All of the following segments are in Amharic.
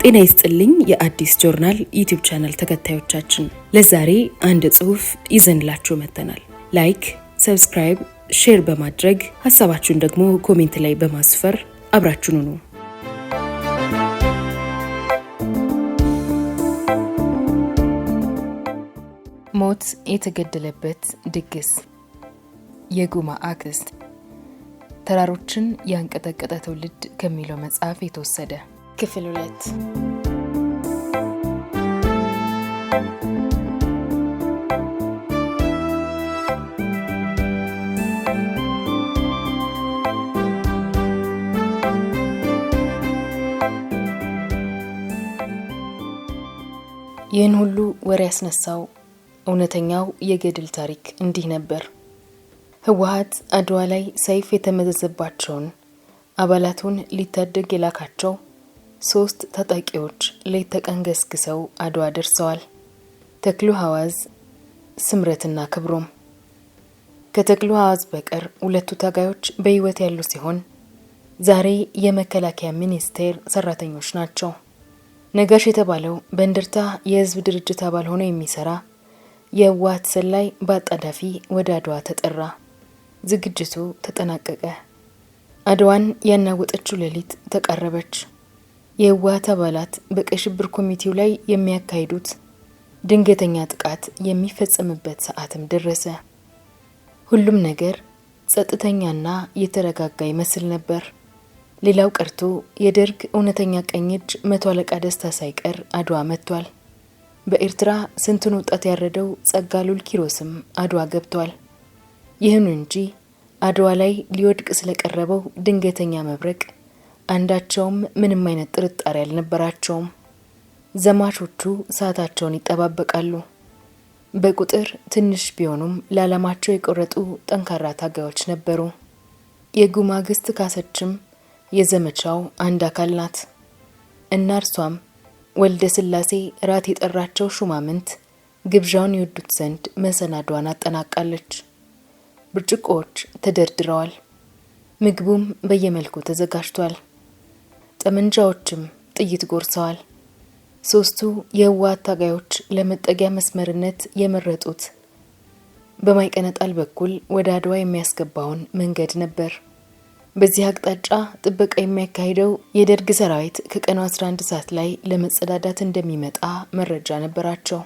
ጤና ይስጥልኝ የአዲስ ጆርናል ዩቲዩብ ቻናል ተከታዮቻችን፣ ለዛሬ አንድ ጽሑፍ ይዘንላችሁ መጥተናል። ላይክ፣ ሰብስክራይብ፣ ሼር በማድረግ ሀሳባችሁን ደግሞ ኮሜንት ላይ በማስፈር አብራችሁን ሁኑ። ሞት የተገደለበት ድግስ፣ የጉማ አክስት፣ ተራሮችን ያንቀጠቀጠ ትውልድ ከሚለው መጽሐፍ የተወሰደ ክፍል 2። ይህን ሁሉ ወሬ ያስነሳው እውነተኛው የገድል ታሪክ እንዲህ ነበር። ህወሓት አድዋ ላይ ሰይፍ የተመዘዘባቸውን አባላቱን ሊታደግ የላካቸው 3 ታጣቂዎች ሌት ተቀን ገስግሰው አድዋ ደርሰዋል። ተክሉ ሐዋዝ፣ ስምረትና ክብሮም። ከተክሉ ሐዋዝ በቀር 2 ታጋዮች በህይወት ያሉ ሲሆን ዛሬ የመከላከያ ሚኒስቴር ሰራተኞች ናቸው። ነጋሽ የተባለው በእንድርታ የህዝብ ድርጅት አባል ሆኖ የሚሰራ የህወሓት ሰላይ በአጣዳፊ ወደ አድዋ ተጠራ። ዝግጅቱ ተጠናቀቀ። አድዋን ያናወጠችው ሌሊት ተቃረበች። የህወሓት አባላት በቀይ ሽብር ኮሚቴው ላይ የሚያካሂዱት ድንገተኛ ጥቃት የሚፈጸምበት ሰዓትም ደረሰ። ሁሉም ነገር ጸጥተኛና የተረጋጋ ይመስል ነበር። ሌላው ቀርቶ የደርግ እውነተኛ ቀኝ እጅ 100 አለቃ ደስታ ሳይቀር አድዋ መጥቷል። በኤርትራ ስንቱን ወጣት ያረደው ጸጋሉል ኪሮስም አድዋ ገብቷል። ይህን እንጂ አድዋ ላይ ሊወድቅ ስለቀረበው ድንገተኛ መብረቅ አንዳቸውም ምንም አይነት ጥርጣሬ አልነበራቸውም። ዘማቾቹ ሰዓታቸውን ይጠባበቃሉ። በቁጥር ትንሽ ቢሆኑም ለዓላማቸው የቆረጡ ጠንካራ ታጋዮች ነበሩ። የጉማ አክስት ካሰችም የዘመቻው አንድ አካል ናት እና እርሷም ወልደ ስላሴ ራት የጠራቸው ሹማምንት ግብዣውን ይወዱት ዘንድ መሰናዷን አጠናቃለች። ብርጭቆዎች ተደርድረዋል። ምግቡም በየመልኩ ተዘጋጅቷል። ጠመንጃዎችም ጥይት ጎርሰዋል። 3ቱ የህወሓት ታጋዮች ለመጠጊያ መስመርነት የመረጡት በማይቀነጣል በኩል ወደ አድዋ የሚያስገባውን መንገድ ነበር። በዚህ አቅጣጫ ጥበቃ የሚያካሂደው የደርግ ሰራዊት ከቀኑ 11 ሰዓት ላይ ለመጸዳዳት እንደሚመጣ መረጃ ነበራቸው።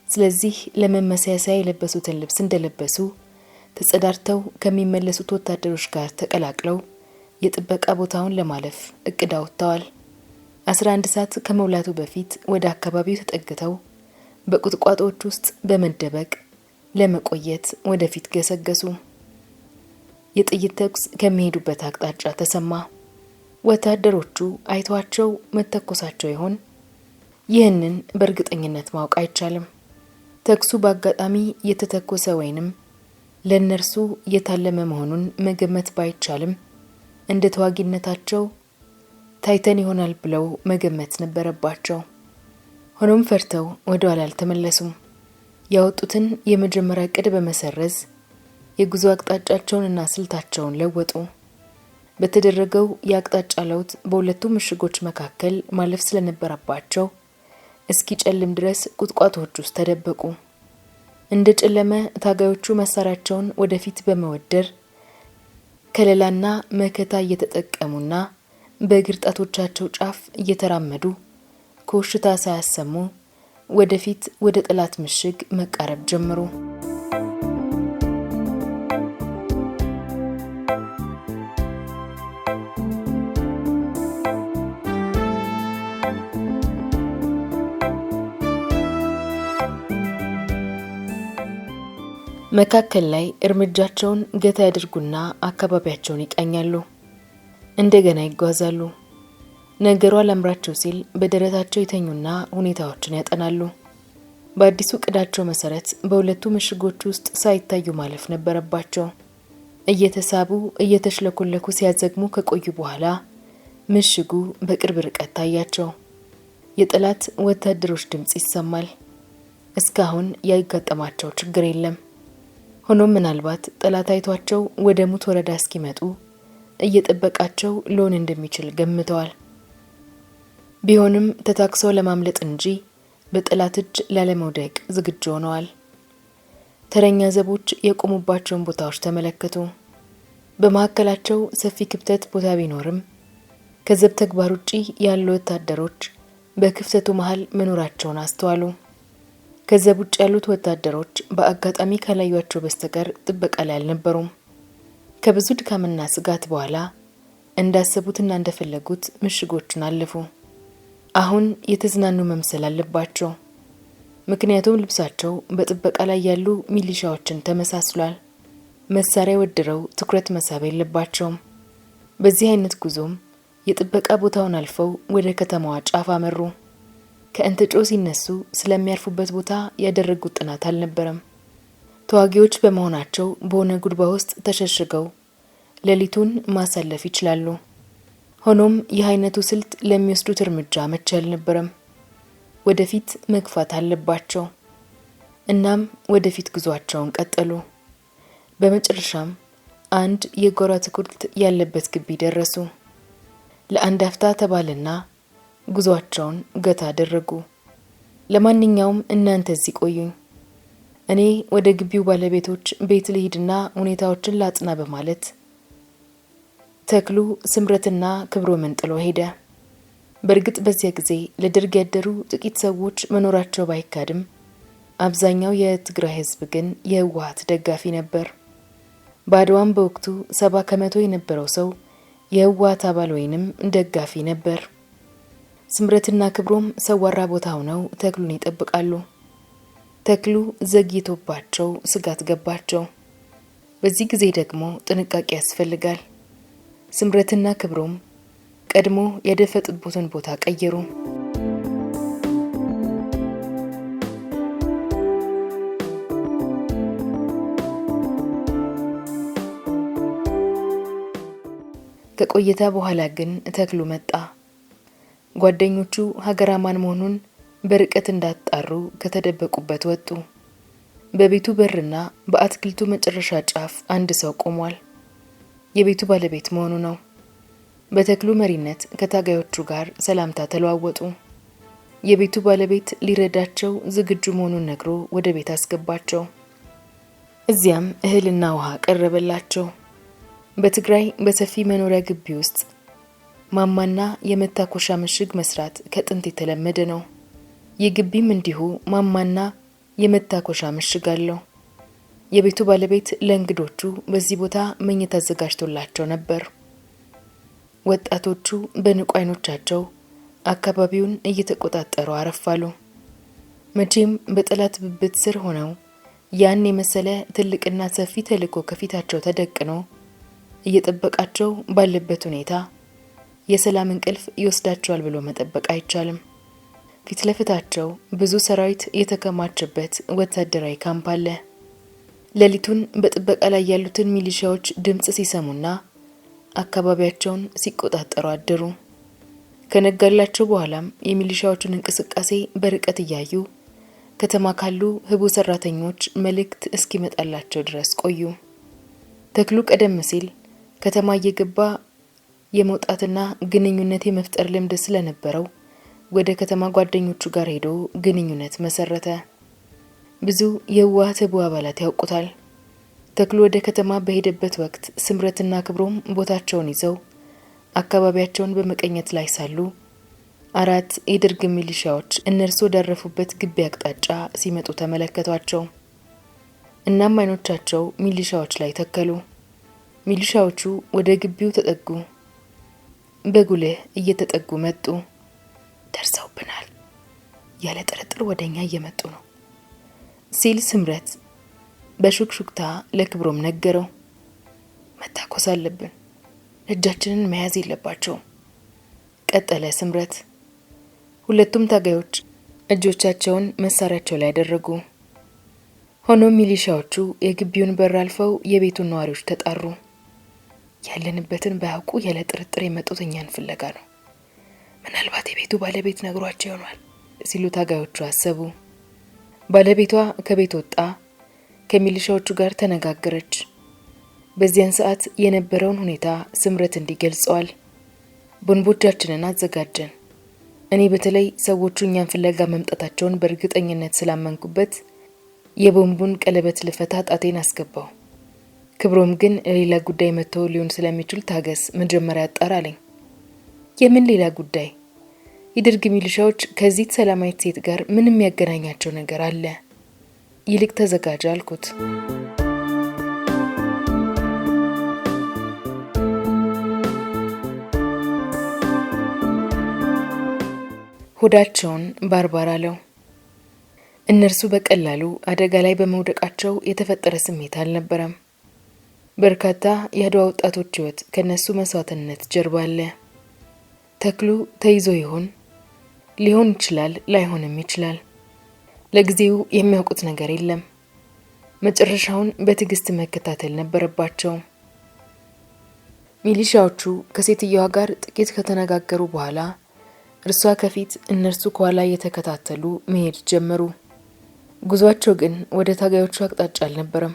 ስለዚህ ለመመሳሰያ የለበሱትን ልብስ እንደለበሱ ተጸዳድተው ከሚመለሱት ወታደሮች ጋር ተቀላቅለው የጥበቃ ቦታውን ለማለፍ እቅድ አውጥተዋል። 11 ሰዓት ከመውላቱ በፊት ወደ አካባቢው ተጠግተው በቁጥቋጦዎች ውስጥ በመደበቅ ለመቆየት ወደፊት ገሰገሱ። የጥይት ተኩስ ከሚሄዱበት አቅጣጫ ተሰማ። ወታደሮቹ አይቷቸው መተኮሳቸው ይሆን? ይህንን በእርግጠኝነት ማወቅ አይቻልም። ተኩሱ በአጋጣሚ የተተኮሰ ወይንም ለነርሱ የታለመ መሆኑን መገመት ባይቻልም እንደ ተዋጊነታቸው ታይተን ይሆናል ብለው መገመት ነበረባቸው። ሆኖም ፈርተው ወደ ኋላ አልተመለሱም። ያወጡትን የመጀመሪያ ዕቅድ በመሰረዝ የጉዞ አቅጣጫቸውንና ስልታቸውን ለወጡ። በተደረገው የአቅጣጫ ለውጥ በሁለቱ ምሽጎች መካከል ማለፍ ስለነበረባቸው እስኪጨልም ድረስ ቁጥቋጦዎች ውስጥ ተደበቁ። እንደ ጨለመ ታጋዮቹ መሳሪያቸውን ወደፊት በመወደር ከለላና መከታ እየተጠቀሙና በእግር ጣቶቻቸው ጫፍ እየተራመዱ ኮሽታ ሳያሰሙ ወደፊት ወደ ጠላት ምሽግ መቃረብ ጀመሩ። መካከል ላይ እርምጃቸውን ገታ ያድርጉና አካባቢያቸውን ይቃኛሉ። እንደገና ይጓዛሉ። ነገሩ አላምራቸው ሲል በደረታቸው የተኙና ሁኔታዎችን ያጠናሉ። በአዲሱ ቅዳቸው መሰረት በሁለቱ ምሽጎች ውስጥ ሳይታዩ ማለፍ ነበረባቸው። እየተሳቡ እየተሽለኮለኩ ሲያዘግሙ ከቆዩ በኋላ ምሽጉ በቅርብ ርቀት ታያቸው። የጠላት ወታደሮች ድምጽ ይሰማል። እስካሁን ያጋጠማቸው ችግር የለም። ሆኖም ምናልባት ጠላት አይቷቸው ወደ ሙት ወረዳ እስኪመጡ እየጠበቃቸው ሊሆን እንደሚችል ገምተዋል። ቢሆንም ተታክሰው ለማምለጥ እንጂ በጠላት እጅ ላለመውደቅ ዝግጁ ሆነዋል። ተረኛ ዘቦች የቆሙባቸውን ቦታዎች ተመለከቱ። በመካከላቸው ሰፊ ክፍተት ቦታ ቢኖርም ከዘብ ተግባር ውጪ ያሉ ወታደሮች በክፍተቱ መሃል መኖራቸውን አስተዋሉ። ከዘብ ውጭ ያሉት ወታደሮች በአጋጣሚ ካላዩአቸው በስተቀር ጥበቃ ላይ አልነበሩም። ከብዙ ድካምና ስጋት በኋላ እንዳሰቡትና እንደፈለጉት ምሽጎቹን አለፉ። አሁን የተዝናኑ መምሰል አለባቸው። ምክንያቱም ልብሳቸው በጥበቃ ላይ ያሉ ሚሊሻዎችን ተመሳስሏል። መሳሪያ ወድረው ትኩረት መሳብ የለባቸውም። በዚህ አይነት ጉዞም የጥበቃ ቦታውን አልፈው ወደ ከተማዋ ጫፍ አመሩ። ከእንትጮ ሲነሱ ስለሚያርፉበት ቦታ ያደረጉት ጥናት አልነበረም። ተዋጊዎች በመሆናቸው በሆነ ጉድባ ውስጥ ተሸሽገው ሌሊቱን ማሳለፍ ይችላሉ። ሆኖም ይህ አይነቱ ስልት ለሚወስዱት እርምጃ መቼ አልነበረም። ወደፊት መግፋት አለባቸው። እናም ወደፊት ጉዟቸውን ቀጠሉ። በመጨረሻም አንድ የጓሮ አትክልት ያለበት ግቢ ደረሱ። ለአንድ አፍታ ተባለና ጉዟቸውን ገታ አደረጉ። ለማንኛውም እናንተ እዚህ ቆዩኝ፣ እኔ ወደ ግቢው ባለቤቶች ቤት ልሂድና ሁኔታዎችን ላጽና በማለት ተክሉ ስምረትና ክብሮምን ጥሎ ሄደ። በእርግጥ በዚያ ጊዜ ለደርግ ያደሩ ጥቂት ሰዎች መኖራቸው ባይካድም አብዛኛው የትግራይ ሕዝብ ግን የህወሓት ደጋፊ ነበር። ባድዋም በወቅቱ 70 ከመቶ የነበረው ሰው የህወሓት አባል ወይንም ደጋፊ ነበር። ስምረትና ክብሮም ሰዋራ ቦታ ሆነው ተክሉን ይጠብቃሉ። ተክሉ ዘግይቶባቸው ስጋት ገባቸው። በዚህ ጊዜ ደግሞ ጥንቃቄ ያስፈልጋል። ስምረትና ክብሮም ቀድሞ ያደፈጡበትን ቦታ ቀየሩ። ከቆይታ በኋላ ግን ተክሉ መጣ። ጓደኞቹ ሀገር አማን መሆኑን በርቀት እንዳጣሩ ከተደበቁበት ወጡ። በቤቱ በርና በአትክልቱ መጨረሻ ጫፍ አንድ ሰው ቆሟል። የቤቱ ባለቤት መሆኑ ነው። በተክሉ መሪነት ከታጋዮቹ ጋር ሰላምታ ተለዋወጡ። የቤቱ ባለቤት ሊረዳቸው ዝግጁ መሆኑን ነግሮ ወደ ቤት አስገባቸው። እዚያም እህልና ውሃ ቀረበላቸው። በትግራይ በሰፊ መኖሪያ ግቢ ውስጥ ማማና የመታኮሻ ምሽግ መስራት ከጥንት የተለመደ ነው። የግቢም እንዲሁ ማማና የመታኮሻ ምሽግ አለው። የቤቱ ባለቤት ለእንግዶቹ በዚህ ቦታ መኝታ አዘጋጅቶላቸው ነበር። ወጣቶቹ በንቁ አይኖቻቸው አካባቢውን እየተቆጣጠሩ አረፋሉ። መቼም በጠላት ብብት ስር ሆነው ያን የመሰለ ትልቅና ሰፊ ተልዕኮ ከፊታቸው ተደቅኖ እየጠበቃቸው ባለበት ሁኔታ የሰላም እንቅልፍ ይወስዳቸዋል ብሎ መጠበቅ አይቻልም። ፊት ለፊታቸው ብዙ ሰራዊት የተከማቸበት ወታደራዊ ካምፕ አለ። ሌሊቱን በጥበቃ ላይ ያሉትን ሚሊሻዎች ድምጽ ሲሰሙና አካባቢያቸውን ሲቆጣጠሩ አደሩ። ከነጋላቸው በኋላም የሚሊሻዎቹን እንቅስቃሴ በርቀት እያዩ ከተማ ካሉ ህቡ ሰራተኞች መልእክት እስኪመጣላቸው ድረስ ቆዩ። ተክሉ ቀደም ሲል ከተማ እየገባ የመውጣትና ግንኙነት የመፍጠር ልምድ ስለነበረው ወደ ከተማ ጓደኞቹ ጋር ሄዶ ግንኙነት መሰረተ። ብዙ የህወሓት ህቡ አባላት ያውቁታል። ተክሉ ወደ ከተማ በሄደበት ወቅት ስምረትና ክብሮም ቦታቸውን ይዘው አካባቢያቸውን በመቀኘት ላይ ሳሉ 4 የደርግ ሚሊሻዎች እነርሱ ወዳረፉበት ግቢ አቅጣጫ ሲመጡ ተመለከቷቸው። እናም አይኖቻቸው ሚሊሻዎች ላይ ተከሉ። ሚሊሻዎቹ ወደ ግቢው ተጠጉ። በጉልህ እየተጠጉ መጡ። ደርሰውብናል፣ ያለ ጥርጥር ወደኛ እየመጡ ነው ሲል ስምረት በሹክሹክታ ለክብሮም ነገረው። መታኮስ አለብን፣ እጃችንን መያዝ የለባቸውም ቀጠለ ስምረት። ሁለቱም ታጋዮች እጆቻቸውን መሳሪያቸው ላይ አደረጉ። ሆኖም ሚሊሻዎቹ የግቢውን በር አልፈው የቤቱን ነዋሪዎች ተጣሩ። ያለንበትን ባያውቁ ያለ ጥርጥር የመጡት እኛን ፍለጋ ነው። ምናልባት የቤቱ ባለቤት ነግሯቸው ይሆናል ሲሉ ታጋዮቹ አሰቡ። ባለቤቷ ከቤት ወጣ፣ ከሚሊሻዎቹ ጋር ተነጋገረች። በዚያን ሰዓት የነበረውን ሁኔታ ስምረት እንዲገልጸዋል። ቦንቦቻችንን አዘጋጀን፣ እኔ በተለይ ሰዎቹ እኛን ፍለጋ መምጣታቸውን በእርግጠኝነት ስላመንኩበት የቦምቡን ቀለበት ልፈታ ጣቴን አስገባው። ክብሮም ግን ሌላ ጉዳይ መጥቶ ሊሆን ስለሚችል ታገስ፣ መጀመሪያ አጣራ አለኝ። የምን ሌላ ጉዳይ? የደርግ ሚሊሻዎች ከዚህ ሰላማዊት ሴት ጋር ምንም ያገናኛቸው ነገር አለ? ይልቅ ተዘጋጅ አልኩት። ሆዳቸውን ባርባር አለው። እነርሱ በቀላሉ አደጋ ላይ በመውደቃቸው የተፈጠረ ስሜት አልነበረም። በርካታ የአድዋ ወጣቶች ሕይወት ከነሱ መስዋዕትነት ጀርባ አለ። ተክሉ ተይዞ ይሆን? ሊሆን ይችላል፣ ላይሆንም ይችላል። ለጊዜው የሚያውቁት ነገር የለም። መጨረሻውን በትዕግስት መከታተል ነበረባቸው። ሚሊሻዎቹ ከሴትየዋ ጋር ጥቂት ከተነጋገሩ በኋላ እርሷ ከፊት እነርሱ ከኋላ እየተከታተሉ መሄድ ጀመሩ። ጉዟቸው ግን ወደ ታጋዮቹ አቅጣጫ አልነበረም።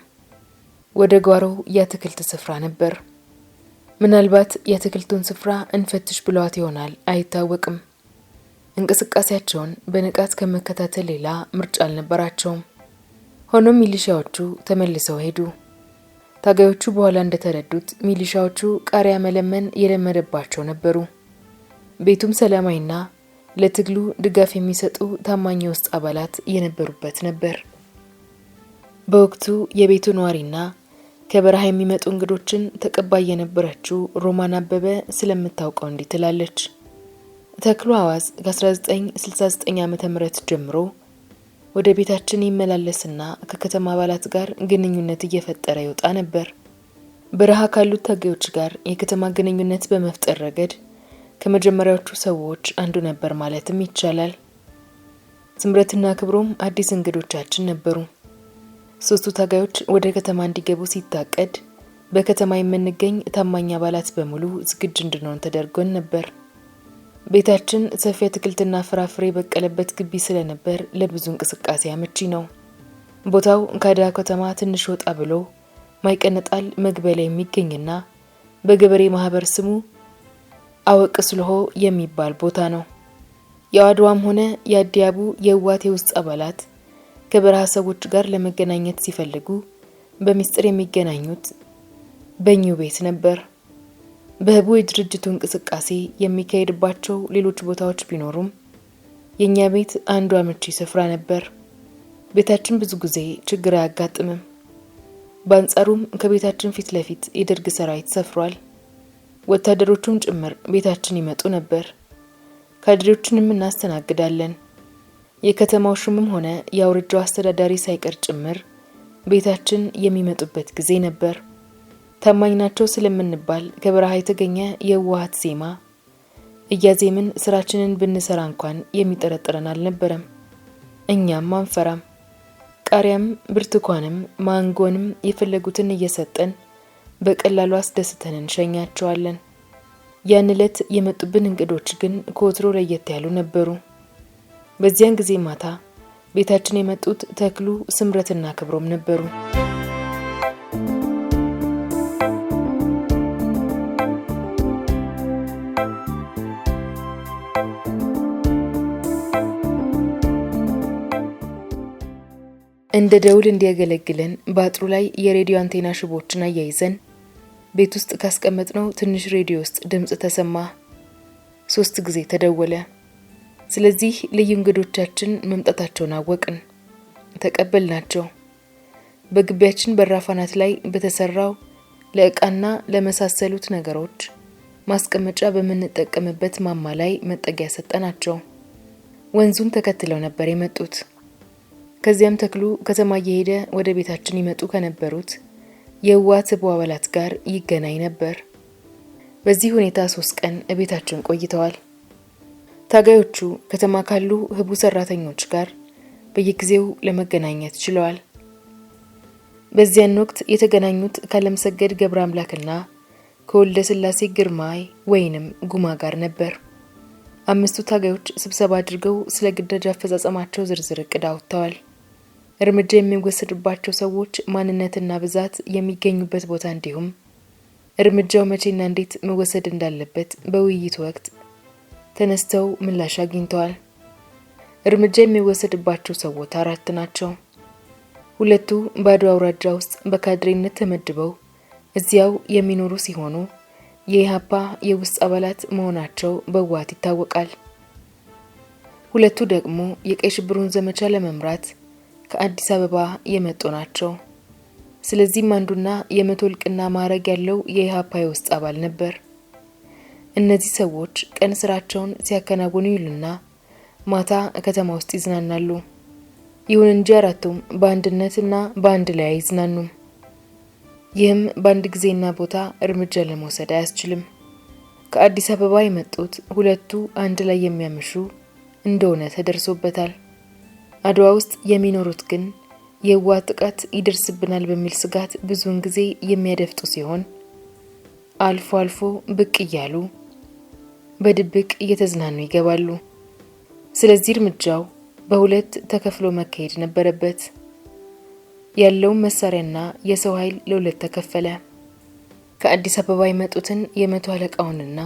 ወደ ጓሮው የአትክልት ስፍራ ነበር። ምናልባት የአትክልቱን ስፍራ እንፈትሽ ብለዋት ይሆናል፣ አይታወቅም። እንቅስቃሴያቸውን በንቃት ከመከታተል ሌላ ምርጫ አልነበራቸውም። ሆኖም ሚሊሻዎቹ ተመልሰው ሄዱ። ታጋዮቹ በኋላ እንደተረዱት ሚሊሻዎቹ ቃሪያ መለመን የለመደባቸው ነበሩ። ቤቱም ሰላማዊና ለትግሉ ድጋፍ የሚሰጡ ታማኝ የውስጥ አባላት የነበሩበት ነበር። በወቅቱ የቤቱ ነዋሪና ከበረሃ የሚመጡ እንግዶችን ተቀባይ የነበረችው ሮማን አበበ ስለምታውቀው እንዲህ ትላለች። ተክሉ አዋዝ ከ1969 ዓ.ም ጀምሮ ወደ ቤታችን ይመላለስና ከከተማ አባላት ጋር ግንኙነት እየፈጠረ ይወጣ ነበር። በረሃ ካሉት ታጋዮች ጋር የከተማ ግንኙነት በመፍጠር ረገድ ከመጀመሪያዎቹ ሰዎች አንዱ ነበር ማለትም ይቻላል። ስምረትና ክብሮም አዲስ እንግዶቻችን ነበሩ። ሶስቱ ታጋዮች ወደ ከተማ እንዲገቡ ሲታቀድ በከተማ የምንገኝ ታማኝ አባላት በሙሉ ዝግጁ እንድንሆን ተደርጎን ነበር። ቤታችን ሰፊ አትክልትና ፍራፍሬ በቀለበት ግቢ ስለነበር ለብዙ እንቅስቃሴ አመቺ ነው። ቦታው ከአድዋ ከተማ ትንሽ ወጣ ብሎ ማይቀነጣል መግቢያ ላይ የሚገኝና በገበሬ ማህበር ስሙ አወቅ ስልሆ የሚባል ቦታ ነው። የአድዋም ሆነ የአዲያቡ የዋቴ ውስጥ አባላት ከበረሃ ሰዎች ጋር ለመገናኘት ሲፈልጉ በሚስጥር የሚገናኙት በእኚሁ ቤት ነበር። በህቡ የድርጅቱ እንቅስቃሴ የሚካሄድባቸው ሌሎች ቦታዎች ቢኖሩም የኛ ቤት አንዱ አመቺ ስፍራ ነበር። ቤታችን ብዙ ጊዜ ችግር አያጋጥምም። በአንጻሩም ከቤታችን ፊት ለፊት የደርግ ሰራዊት ሰፍሯል። ወታደሮቹም ጭምር ቤታችን ይመጡ ነበር። ካድሬዎችንም እናስተናግዳለን። የከተማው ሹምም ሆነ የአውራጃው አስተዳዳሪ ሳይቀር ጭምር ቤታችን የሚመጡበት ጊዜ ነበር። ታማኝ ናቸው ስለምንባል ከበረሃ የተገኘ የዋሃት ዜማ እያዜምን ስራችንን ብንሰራ እንኳን የሚጠረጥረን አልነበረም። እኛም አንፈራም። ቃሪያም ብርቱካንም ማንጎንም የፈለጉትን እየሰጠን በቀላሉ አስደስተን እንሸኛቸዋለን። ያን ዕለት የመጡብን እንግዶች ግን ከወትሮ ለየት ያሉ ነበሩ። በዚያን ጊዜ ማታ ቤታችን የመጡት ተክሉ፣ ስምረትና ክብሮም ነበሩ። እንደ ደውል እንዲያገለግለን በአጥሩ ላይ የሬዲዮ አንቴና ሽቦችን አያይዘን ቤት ውስጥ ካስቀመጥነው ትንሽ ሬዲዮ ውስጥ ድምጽ ተሰማ። 3 ጊዜ ተደወለ። ስለዚህ ልዩ እንግዶቻችን መምጣታቸውን አወቅን። ተቀበልናቸው። በግቢያችን በራፋናት ላይ በተሰራው ለእቃና ለመሳሰሉት ነገሮች ማስቀመጫ በምንጠቀምበት ማማ ላይ መጠጊያ ሰጠናቸው። ወንዙን ተከትለው ነበር የመጡት። ከዚያም ተክሉ ከተማ እየሄደ ወደ ቤታችን ይመጡ ከነበሩት የዋት አባላት ጋር ይገናኝ ነበር። በዚህ ሁኔታ 3 ቀን ቤታችን ቆይተዋል። ታጋዮቹ ከተማ ካሉ ህቡ ሰራተኞች ጋር በየጊዜው ለመገናኘት ችለዋል። በዚያን ወቅት የተገናኙት ካለምሰገድ ገብረ አምላክና ከወልደ ስላሴ ግርማይ ወይንም ጉማ ጋር ነበር። 5ቱ ታጋዮች ስብሰባ አድርገው ስለ ግዳጅ አፈጻጸማቸው ዝርዝር እቅድ አውጥተዋል። እርምጃ የሚወሰድባቸው ሰዎች ማንነትና ብዛት የሚገኙበት ቦታ እንዲሁም እርምጃው መቼና እንዴት መወሰድ እንዳለበት በውይይቱ ወቅት ተነስተው ምላሽ አግኝተዋል። እርምጃ የሚወሰድባቸው ሰዎች 4 ናቸው። 2ቱ በአድዋ አውራጃ ውስጥ በካድሬነት ተመድበው እዚያው የሚኖሩ ሲሆኑ የኢሃፓ የውስጥ አባላት መሆናቸው በዋት ይታወቃል። 2ቱ ደግሞ የቀይ ሽብሩን ዘመቻ ለመምራት ከአዲስ አበባ የመጡ ናቸው። ስለዚህም አንዱና የመቶ እልቅና ማዕረግ ያለው የኢሃፓ የውስጥ አባል ነበር። እነዚህ ሰዎች ቀን ስራቸውን ሲያከናውኑ ይሉና ማታ ከተማ ውስጥ ይዝናናሉ። ይሁን እንጂ 4ቱም በአንድነትና በአንድ ላይ አይዝናኑም። ይህም በአንድ ጊዜና ቦታ እርምጃ ለመውሰድ አያስችልም። ከአዲስ አበባ የመጡት 2ቱ አንድ ላይ የሚያመሹ እንደሆነ ተደርሶበታል። አድዋ ውስጥ የሚኖሩት ግን የህወሓት ጥቃት ይደርስብናል በሚል ስጋት ብዙውን ጊዜ የሚያደፍጡ ሲሆን አልፎ አልፎ ብቅ እያሉ በድብቅ እየተዝናኑ ይገባሉ። ስለዚህ እርምጃው በሁለት ተከፍሎ መካሄድ ነበረበት። ያለው መሳሪያና የሰው ኃይል ለሁለት ተከፈለ። ከአዲስ አበባ የመጡትን የመቶ አለቃውንና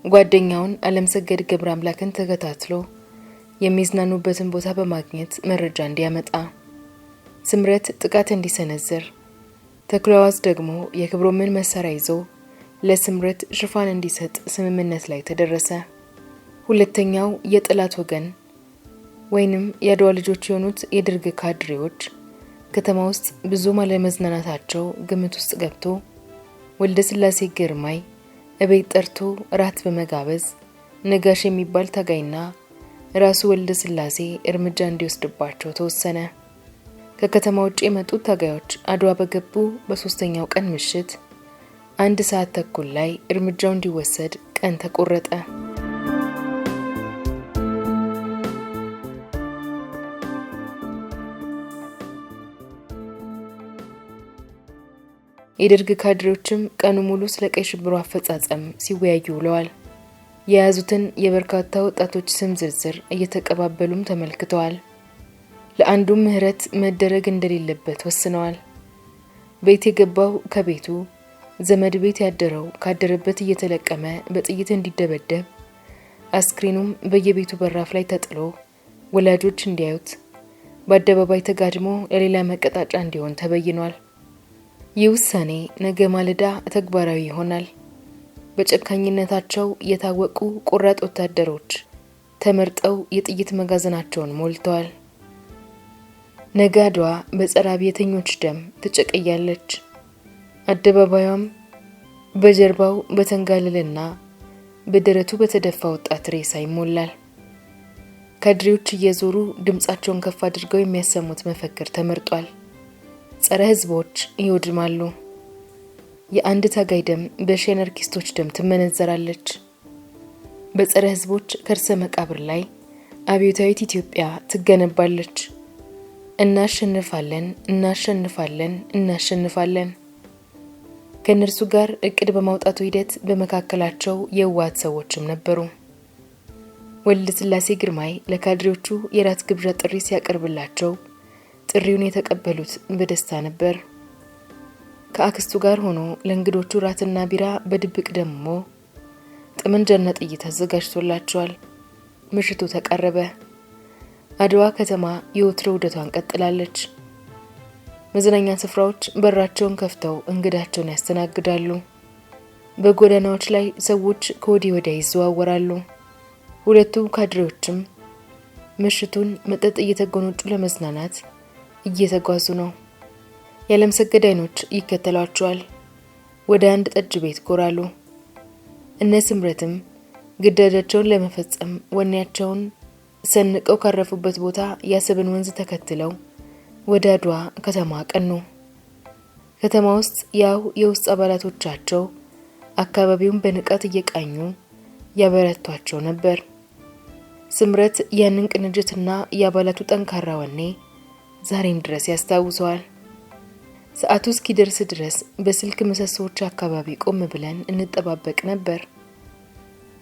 ጓደኛውን አለምሰገድ ገብረ አምላክን ተከታትሎ የሚዝናኑበትን ቦታ በማግኘት መረጃ እንዲያመጣ፣ ስምረት ጥቃት እንዲሰነዝር፣ ተክለዋዝ ደግሞ የክብሮምን መሳሪያ ይዞ ለስምረት ሽፋን እንዲሰጥ ስምምነት ላይ ተደረሰ። ሁለተኛው የጠላት ወገን ወይንም የአድዋ ልጆች የሆኑት የደርግ ካድሬዎች ከተማ ውስጥ ብዙ ማለመዝናናታቸው ግምት ውስጥ ገብቶ ወልደ ስላሴ ግርማይ እቤት ጠርቶ ራት በመጋበዝ ነጋሽ የሚባል ታጋይና ራሱ ወልደ ስላሴ እርምጃ እንዲወስድባቸው ተወሰነ። ከከተማ ውጭ የመጡት ታጋዮች አድዋ በገቡ በ3ኛው ቀን ምሽት 1 ሰዓት ተኩል ላይ እርምጃው እንዲወሰድ ቀን ተቆረጠ። የደርግ ካድሬዎችም ቀኑ ሙሉ ስለ ቀይ ሽብሩ አፈጻጸም ሲወያዩ ውለዋል። የያዙትን የበርካታ ወጣቶች ስም ዝርዝር እየተቀባበሉም ተመልክተዋል። ለአንዱም ምህረት መደረግ እንደሌለበት ወስነዋል። ቤት የገባው ከቤቱ፣ ዘመድ ቤት ያደረው ካደረበት እየተለቀመ በጥይት እንዲደበደብ፣ አስክሬኑም በየቤቱ በራፍ ላይ ተጥሎ ወላጆች እንዲያዩት በአደባባይ ተጋድሞ ለሌላ መቀጣጫ እንዲሆን ተበይኗል። ይህ ውሳኔ ነገ ማለዳ ተግባራዊ ይሆናል። በጨካኝነታቸው የታወቁ ቆራጥ ወታደሮች ተመርጠው የጥይት መጋዘናቸውን ሞልተዋል። ነገ አድዋ በጸረ አብዮተኞች ደም ትጨቀያለች። አደባባዩም በጀርባው በተንጋለለና በደረቱ በተደፋ ወጣት ሬሳ ይሞላል። ካድሬዎች እየዞሩ ድምጻቸውን ከፍ አድርገው የሚያሰሙት መፈክር ተመርጧል። ጸረ ህዝቦች ይወድማሉ። የአንድ ታጋይ ደም በሸነርኪስቶች ደም ትመነዘራለች። በጸረ ህዝቦች ከርሰ መቃብር ላይ አብዮታዊት ኢትዮጵያ ትገነባለች። እናሸንፋለን፣ እናሸንፋለን፣ እናሸንፋለን። ከነርሱ ጋር እቅድ በማውጣቱ ሂደት በመካከላቸው የህወሓት ሰዎችም ነበሩ። ወልደ ስላሴ ግርማይ ለካድሬዎቹ የራት ግብዣ ጥሪ ሲያቀርብላቸው ጥሪውን የተቀበሉት በደስታ ነበር። ከአክስቱ ጋር ሆኖ ለእንግዶቹ ራትና ቢራ በድብቅ ደግሞ ጠመንጃና ጥይት አዘጋጅቶላቸዋል። ምሽቱ ተቃረበ። አድዋ ከተማ የወትሮ ውደቷን ቀጥላለች። መዝናኛ ስፍራዎች በራቸውን ከፍተው እንግዳቸውን ያስተናግዳሉ። በጎዳናዎች ላይ ሰዎች ከወዲህ ወዲያ ይዘዋወራሉ። 2ቱ ካድሬዎችም ምሽቱን መጠጥ እየተጎነጩ ለመዝናናት እየተጓዙ ነው። ያለምሰገድ አይኖች ይከተሏቸዋል። ወደ አንድ ጠጅ ቤት ጎራሉ። እነ ስምረትም ግዳጃቸውን ለመፈጸም ወኔያቸውን ሰንቀው ካረፉበት ቦታ ያሰብን ወንዝ ተከትለው ወደ አድዋ ከተማ ቀኑ። ከተማ ውስጥ ያው የውስጥ አባላቶቻቸው አካባቢውን በንቃት እየቃኙ ያበረቷቸው ነበር። ስምረት ያንን ቅንጅትና የአባላቱ ጠንካራ ወኔ ዛሬም ድረስ ያስታውሰዋል። ሰዓቱ እስኪደርስ ድረስ በስልክ ምሰሶዎች አካባቢ ቆም ብለን እንጠባበቅ ነበር።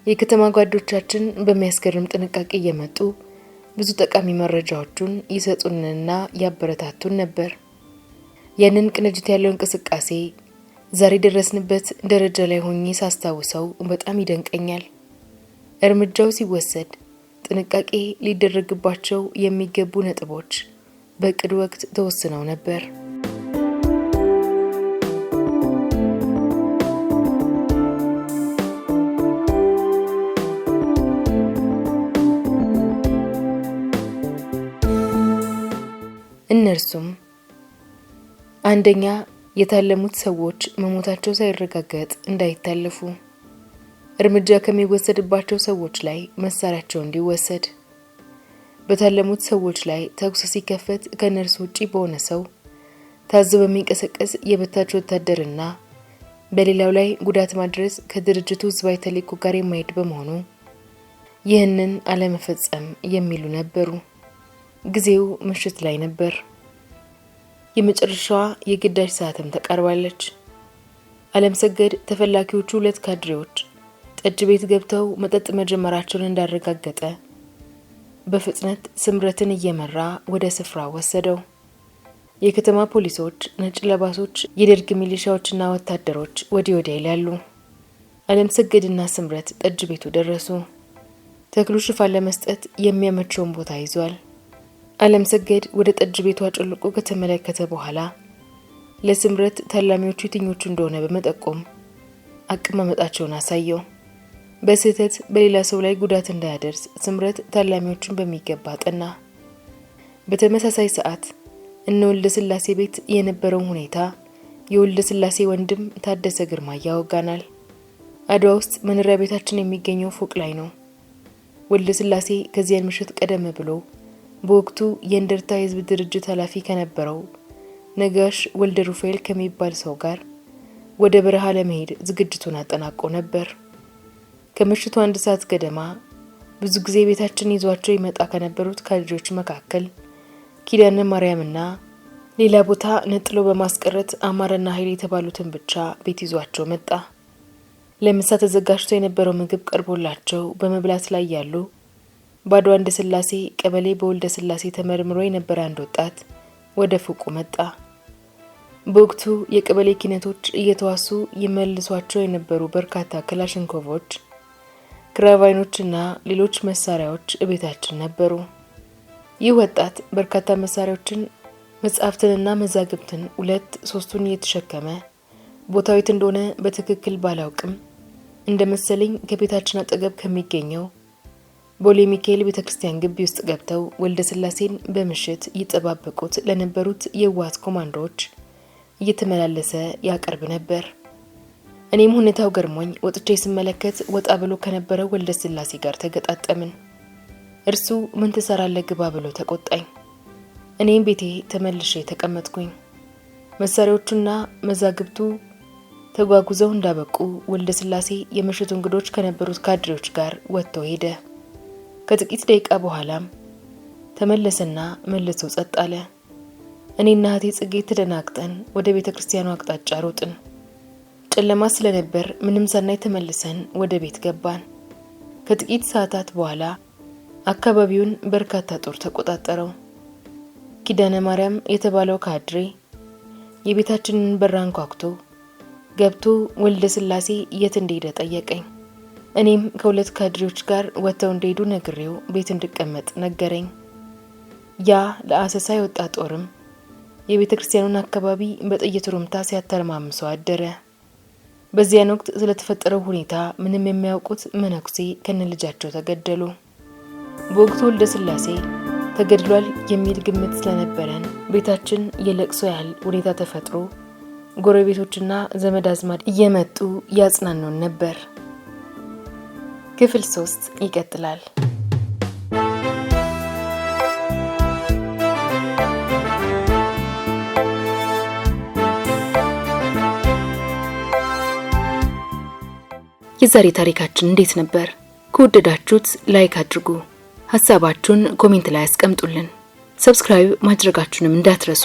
የከተማ ጓዶቻችን በሚያስገርም ጥንቃቄ እየመጡ ብዙ ጠቃሚ መረጃዎችን ይሰጡንና ያበረታቱን ነበር። ያንን ቅንጅት ያለው እንቅስቃሴ ዛሬ ደረስንበት ደረጃ ላይ ሆኜ ሳስታውሰው በጣም ይደንቀኛል። እርምጃው ሲወሰድ ጥንቃቄ ሊደረግባቸው የሚገቡ ነጥቦች በቅድ ወቅት ተወስነው ነበር። እነርሱም አንደኛ፣ የታለሙት ሰዎች መሞታቸው ሳይረጋገጥ እንዳይታለፉ፣ እርምጃ ከሚወሰድባቸው ሰዎች ላይ መሳሪያቸው እንዲወሰድ፣ በታለሙት ሰዎች ላይ ተኩስ ሲከፈት ከነርሱ ውጪ በሆነ ሰው ታዞ በሚንቀሳቀስ የበታች ወታደርና በሌላው ላይ ጉዳት ማድረስ ከድርጅቱ ህዝባዊ ተልዕኮ ጋር የማይሄድ በመሆኑ ይህንን አለመፈጸም የሚሉ ነበሩ። ጊዜው ምሽት ላይ ነበር። የመጨረሻዋ የግዳጅ ሰዓትም ተቃርባለች። አለምሰገድ ተፈላጊዎቹ 2 ካድሬዎች ጠጅ ቤት ገብተው መጠጥ መጀመራቸውን እንዳረጋገጠ በፍጥነት ስምረትን እየመራ ወደ ስፍራው ወሰደው። የከተማ ፖሊሶች፣ ነጭ ለባሶች፣ የደርግ ሚሊሻዎችና ወታደሮች ወዲህ ወዲያ ይላሉ። አለምሰገድና ስምረት ጠጅ ቤቱ ደረሱ። ተክሉ ሽፋን ለመስጠት የሚያመቸውን ቦታ ይዟል። አለምሰገድ ወደ ጠጅ ቤቱ አጨልቆ ከተመለከተ በኋላ ለስምረት ታላሚዎቹ የትኞቹ እንደሆነ በመጠቆም አቀማመጣቸውን አሳየው። በስህተት በሌላ ሰው ላይ ጉዳት እንዳያደርስ ስምረት ታላሚዎቹን በሚገባ አጠና። በተመሳሳይ ሰዓት እነ ወልደ ስላሴ ቤት የነበረውን ሁኔታ የወልደ ስላሴ ወንድም ታደሰ ግርማ ያወጋናል። አድዋ ውስጥ መኖሪያ ቤታችን የሚገኘው ፎቅ ላይ ነው። ወልደ ስላሴ ከዚያን ምሽት ቀደም ብሎ በወቅቱ የእንደርታ የህዝብ ድርጅት ኃላፊ ከነበረው ነጋሽ ወልደ ሩፋኤል ከሚባል ሰው ጋር ወደ በረሃ ለመሄድ ዝግጅቱን አጠናቆ ነበር። ከምሽቱ 1 ሰዓት ገደማ ብዙ ጊዜ ቤታችን ይዟቸው ይመጣ ከነበሩት ካድሬዎች መካከል ኪዳነ ማርያምና ሌላ ቦታ ነጥሎ በማስቀረት አማረና ኃይል የተባሉትን ብቻ ቤት ይዟቸው መጣ። ለምሳ ተዘጋጅቶ የነበረው ምግብ ቀርቦላቸው በመብላት ላይ ያሉ በአድዋ እንደ ስላሴ ቀበሌ በወልደ ስላሴ ተመርምሮ የነበረ አንድ ወጣት ወደ ፎቁ መጣ። በወቅቱ የቀበሌ ኪነቶች እየተዋሱ ይመልሷቸው የነበሩ በርካታ ክላሽንኮቮች፣ ክራቫይኖችና ሌሎች መሳሪያዎች እቤታችን ነበሩ። ይህ ወጣት በርካታ መሳሪያዎችን፣ መጻሕፍትንና መዛግብትን 2-3ቱን እየተሸከመ ቦታው የት እንደሆነ በትክክል ባላውቅም እንደመሰለኝ ከቤታችን አጠገብ ከሚገኘው ቦሌ ሚካኤል ቤተክርስቲያን ግቢ ውስጥ ገብተው ወልደ ስላሴን በምሽት ይጠባበቁት ለነበሩት የዋት ኮማንዶዎች እየተመላለሰ ያቀርብ ነበር። እኔም ሁኔታው ገርሞኝ ወጥቼ ስመለከት ወጣ ብሎ ከነበረው ወልደ ስላሴ ጋር ተገጣጠምን። እርሱ ምን ትሰራለህ ግባ ብሎ ተቆጣኝ። እኔም ቤቴ ተመልሼ ተቀመጥኩኝ። መሳሪያዎቹና መዛግብቱ ተጓጉዘው እንዳበቁ ወልደ ስላሴ የምሽቱ እንግዶች ከነበሩት ካድሬዎች ጋር ወጥቶ ሄደ። ከጥቂት ደቂቃ በኋላም ተመለሰና መልሶ ጸጥ አለ። እኔና እህቴ ጽጌ ተደናግጠን ወደ ቤተክርስቲያኑ አቅጣጫ ሮጥን። ጨለማ ስለነበር ምንም ሳናይ ተመልሰን ወደ ቤት ገባን። ከጥቂት ሰዓታት በኋላ አካባቢውን በርካታ ጦር ተቆጣጠረው። ኪዳነ ማርያም የተባለው ካድሬ የቤታችንን በር አንኳኩቶ ገብቶ ወልደ ስላሴ የት እንደሄደ ጠየቀኝ። እኔም ከ2 ካድሬዎች ጋር ወጥተው እንደሄዱ ነግሬው ቤት እንድቀመጥ ነገረኝ። ያ ለአሰሳ የወጣ ጦርም የቤተክርስቲያኑን አካባቢ በጥይት ሩምታ ሲያተረማምሰው አደረ። በዚያን ወቅት ስለተፈጠረው ሁኔታ ምንም የሚያውቁት መነኩሴ ከነልጃቸው ተገደሉ። በወቅቱ ወልደ ስላሴ ተገድሏል የሚል ግምት ስለነበረን ቤታችን የለቅሶ ያህል ሁኔታ ተፈጥሮ ጎረቤቶችና ዘመድ አዝማድ እየመጡ ያጽናኑን ነበር። ክፍል 3 ይቀጥላል። የዛሬ ታሪካችን እንዴት ነበር? ከወደዳችሁት ላይክ አድርጉ። ሐሳባችሁን ኮሜንት ላይ አስቀምጡልን። ሰብስክራይብ ማድረጋችሁንም እንዳትረሱ።